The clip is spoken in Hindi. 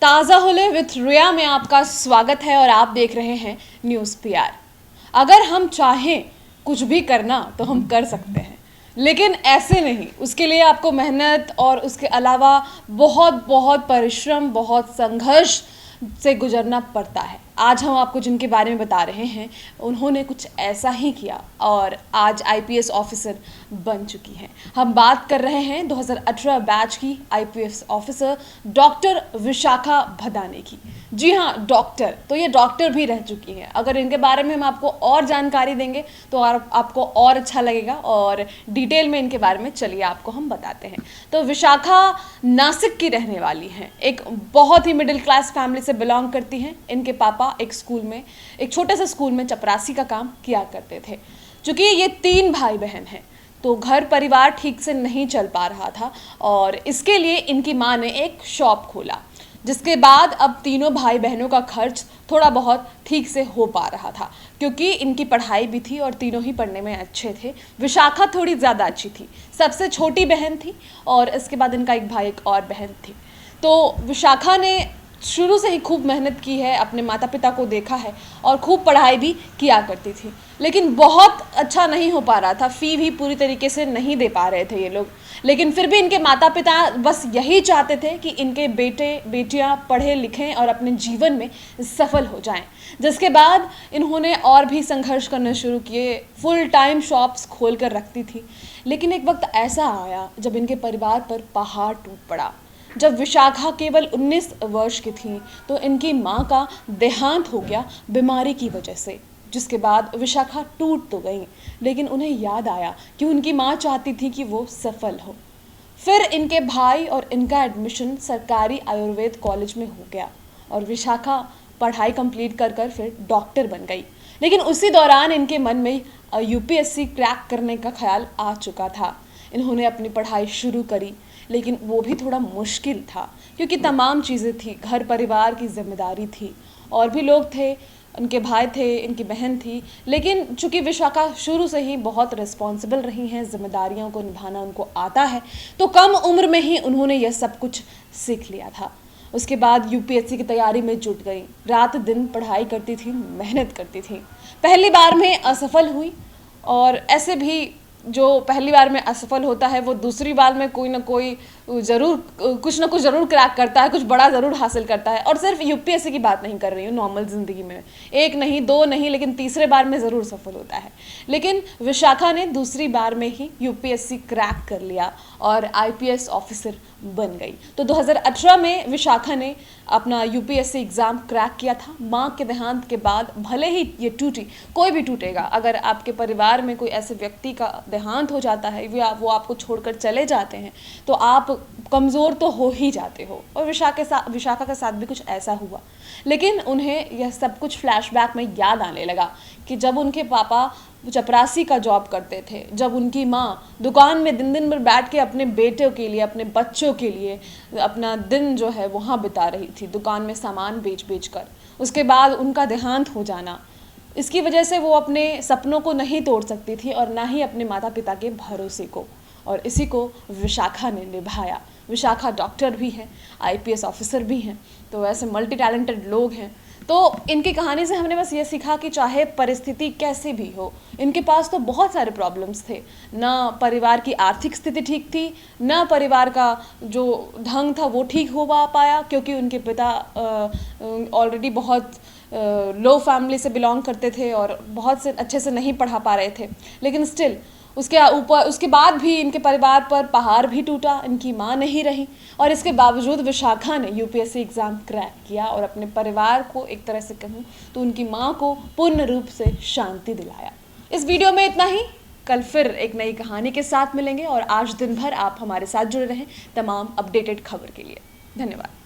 ताज़ा हुले विथ रिया में आपका स्वागत है और आप देख रहे हैं न्यूज़ पीआर। अगर हम चाहें कुछ भी करना तो हम कर सकते हैं, लेकिन ऐसे नहीं। उसके लिए आपको मेहनत और उसके अलावा बहुत बहुत परिश्रम, बहुत संघर्ष से गुजरना पड़ता है। आज हम आपको जिनके बारे में बता रहे हैं उन्होंने कुछ ऐसा ही किया और आज आईपीएस ऑफिसर बन चुकी हैं। हम बात कर रहे हैं 2018 बैच की IPS officer doctor Vishakha Bhadane की। जी हाँ, डॉक्टर, तो ये डॉक्टर भी रह चुकी हैं। अगर इनके बारे में हम आपको और जानकारी देंगे तो आपको और अच्छा लगेगा और डिटेल में इनके बारे में चलिए आपको हम बताते हैं। तो विशाखा नासिक की रहने वाली हैं, एक बहुत ही मिडिल क्लास फैमिली से बिलोंग करती हैं। इनके पापा एक छोटे से स्कूल में चपरासी का काम किया करते थे। चूँकि ये 3 भाई बहन हैं तो घर परिवार ठीक से नहीं चल पा रहा था और इसके लिए इनकी माँ ने एक शॉप खोला, जिसके बाद अब तीनों भाई बहनों का खर्च थोड़ा बहुत ठीक से हो पा रहा था, क्योंकि इनकी पढ़ाई भी थी और तीनों ही पढ़ने में अच्छे थे। विशाखा थोड़ी ज़्यादा अच्छी थी, सबसे छोटी बहन थी और इसके बाद इनका एक भाई एक और बहन थी। तो विशाखा ने शुरू से ही खूब मेहनत की है, अपने माता पिता को देखा है और खूब पढ़ाई भी किया करती थी, लेकिन बहुत अच्छा नहीं हो पा रहा था। फ़ी भी पूरी तरीके से नहीं दे पा रहे थे ये लोग, लेकिन फिर भी इनके माता पिता बस यही चाहते थे कि इनके बेटे बेटियां पढ़े लिखें और अपने जीवन में सफल हो जाएं। जिसके बाद इन्होंने और भी संघर्ष करने शुरू किए, फुल टाइम शॉप्स खोल कर रखती थी। लेकिन एक वक्त ऐसा आया जब इनके परिवार पर पहाड़ टूट पड़ा। जब विशाखा केवल 19 वर्ष की थी तो इनकी माँ का देहांत हो गया बीमारी की वजह से, जिसके बाद विशाखा टूट तो गई, लेकिन उन्हें याद आया कि उनकी माँ चाहती थी कि वो सफल हो। फिर इनके भाई और इनका एडमिशन सरकारी आयुर्वेद कॉलेज में हो गया और विशाखा पढ़ाई कंप्लीट कर फिर डॉक्टर बन गई। लेकिन उसी दौरान इनके मन में यूपीएससी क्रैक करने का ख्याल आ चुका था। इन्होंने अपनी पढ़ाई शुरू करी, लेकिन वो भी थोड़ा मुश्किल था, क्योंकि तमाम चीज़ें थी, घर परिवार की जिम्मेदारी थी, और भी लोग थे, उनके भाई थे, इनकी बहन थी। लेकिन चूंकि विशाखा शुरू से ही बहुत रिस्पॉन्सिबल रही हैं, जिम्मेदारियों को निभाना उनको आता है, तो कम उम्र में ही उन्होंने यह सब कुछ सीख लिया था। उसके बाद यूपीएससी की तैयारी में जुट गई, रात दिन पढ़ाई करती थी, मेहनत करती थी। पहली बार में असफल हुई, और ऐसे भी जो पहली बार में असफल होता है वो दूसरी बार में कोई ना कोई कुछ ना कुछ ज़रूर क्रैक करता है, कुछ बड़ा ज़रूर हासिल करता है। और सिर्फ यूपीएससी की बात नहीं कर रही हूँ, नॉर्मल ज़िंदगी में 1 नहीं 2 नहीं, लेकिन तीसरे बार में ज़रूर सफल होता है। लेकिन विशाखा ने दूसरी बार में ही यूपीएससी क्रैक कर लिया और आईपीएस ऑफिसर बन गई। तो 2018 में विशाखा ने अपना यूपीएससी एग्ज़ाम क्रैक किया था। माँ के देहांत के बाद भले ही ये टूटी, कोई भी टूटेगा, अगर आपके परिवार में कोई ऐसे व्यक्ति का देहांत हो जाता है, वो आपको छोड़कर चले जाते हैं, तो आप कमज़ोर तो हो ही जाते हो। और विशाखा के साथ भी कुछ ऐसा हुआ। लेकिन उन्हें यह सब कुछ फ्लैशबैक में याद आने लगा कि जब उनके पापा चपरासी का जॉब करते थे, जब उनकी माँ दुकान में दिन भर बैठ के अपने बेटों के लिए, अपने बच्चों के लिए अपना दिन जो है वहाँ बिता रही थी, दुकान में सामान बेच कर। उसके बाद उनका देहांत हो जाना, इसकी वजह से वो अपने सपनों को नहीं तोड़ सकती थी और ना ही अपने माता पिता के भरोसे को, और इसी को विशाखा ने निभाया। विशाखा डॉक्टर भी हैं, आईपीएस ऑफिसर भी हैं, तो ऐसे मल्टी टैलेंटेड लोग हैं। तो इनकी कहानी से हमने बस ये सीखा कि चाहे परिस्थिति कैसी भी हो, इनके पास तो बहुत सारे प्रॉब्लम्स थे। ना परिवार की आर्थिक स्थिति ठीक थी, ना परिवार का जो ढंग था वो ठीक हो पाया, क्योंकि उनके पिता ऑलरेडी बहुत लो फैमिली से बिलोंग करते थे और बहुत से अच्छे से नहीं पढ़ा पा रहे थे। लेकिन स्टिल उसके बाद भी इनके परिवार पर पहाड़ भी टूटा, इनकी माँ नहीं रही, और इसके बावजूद विशाखा ने यूपीएससी एग्ज़ाम क्रैक किया और अपने परिवार को, एक तरह से कहूँ तो उनकी माँ को, पूर्ण रूप से शांति दिलाया। इस वीडियो में इतना ही। कल फिर एक नई कहानी के साथ मिलेंगे और आज दिन भर आप हमारे साथ जुड़े रहें तमाम अपडेटेड खबर के लिए। धन्यवाद।